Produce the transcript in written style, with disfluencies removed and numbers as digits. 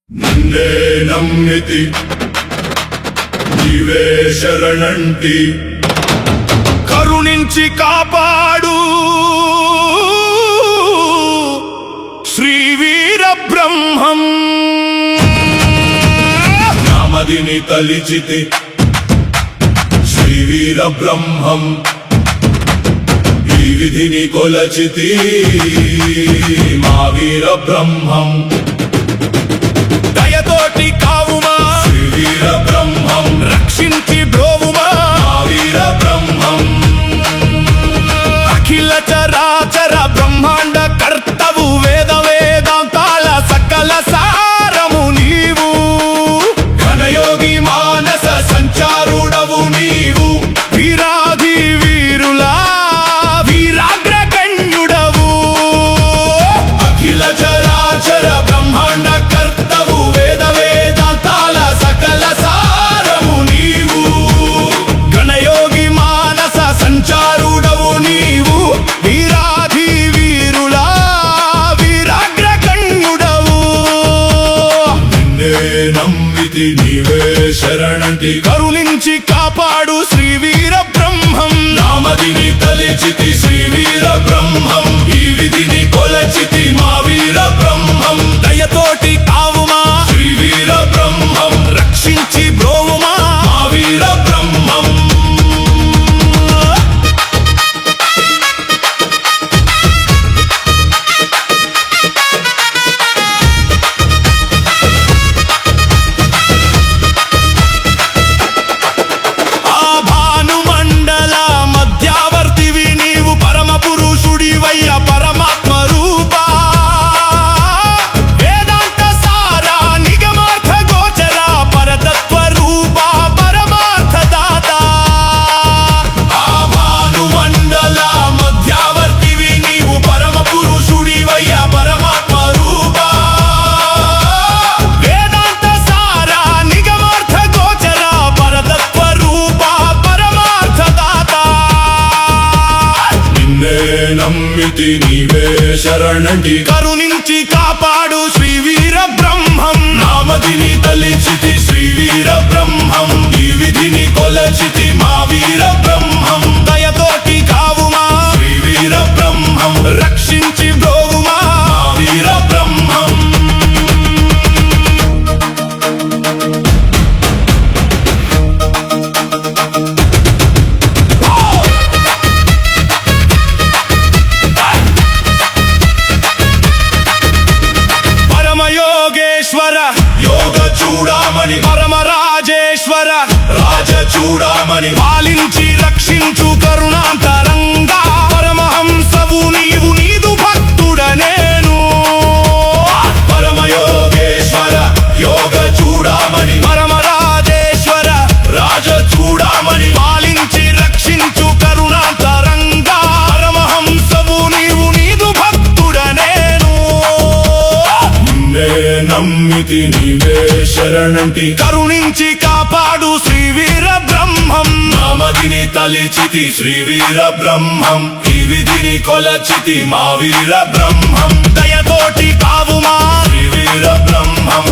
నిన్నే నమ్మితి నీవే శరణంటి కరుణించి కాపాడు శ్రీ వీర బ్రహ్మం. నామదిని తలిచితి శ్రీ వీర బ్రహ్మం. ఈ విధిని కొలచితి మా వీర బ్రహ్మం. దయతోటి కావుమా శ్రీ వీర బ్రహ్మం. రక్షించి బ్రోవుమా మా వీర బ్రహ్మం. అఖిల చరాచర బ్రహ్మాండ కర్తవు వేద వేదాంతాల సకల సారము నీవు. ఘనయోగి మానస సంచారుడవు నీవు. వీరాధి వీరులా వీరాగ్రగణ్యుడవు. అఖిల చరాచర బ్రహ్మాండ కర్తవు వేద వేదాంతాల సకల సారము నీవు. గణయోగి మానస సంచారుడవు నీవు. వీరాధి వీరులా వీరాగ్రగణ్యుడవు. నిన్నే నమ్మితి నీవే శరణంటి కరుణించి కాపాడు శ్రీ వీర బ్రహ్మం. నామదిని తలిచితి శ్రీ వీర బ్రహ్మం. ఈ విధిని కొలచితి మా వీర బ్రహ్మం. దయతోటి కావుమా శ్రీ వీర బ్రహ్మం. రక్షించి బ్రోవుమా మా వీర బ్రహ్మం. ఆ భానుమండల మధ్యవర్తివి నీవు. పరమ పురుషుడివయ్య పరమాత్మ రూపా. వేదాంత సార నిగమార్థ గోచర పరతత్వ రూపా పరమార్థ దాత. ఆ భానుమండల మధ్యవర్తివి నీవు. పరమ పురుషుడివయ్య పరమాత్మ రూపా. వేదాంత సార నిగమార్థ గోచర పరతత్వ రూపా పరమార్థ దాత. నిన్నే నమ్మితి నీవే శరణంటి కరుణించి కాపాడు శ్రీ వీర బ్రహ్మం. నామదిని తలిచితి శ్రీ వీర బ్రహ్మం. ఈ విధిని కొలచితి మా వీర బ్రహ్మం. దయతోటి కావుమా శ్రీ వీర బ్రహ్మం. రక్షించి బ్రోవుమా మా వీర బ్రహ్మం. పరమయోగేశ్వర యోగ చూడామణి పరమరాజేశ్వర రాజ చూడామణి పాలించి రక్షించు కరుణాంతరంగా. పరమహంసవు నీవు నీదు భక్తుడ నేను. పరమయోగేశ్వర యోగ చూడామణి పరమరాజేశ్వర రాజ చూడామణి పాలించి రక్షించు కరుణాంతరంగా. పరమహంసవు నీవు నీదు భక్తుడ నేను. నిన్నే నమ్మితి నీవే శరణంటి కరుణించి కాపాడు శ్రీ వీర బ్రహ్మం. నామదిని తలిచితి శ్రీ వీర బ్రహ్మం. ఈ విధిని కొలచితి మా వీర బ్రహ్మం. దయతోటి కావుమా శ్రీ వీర బ్రహ్మం.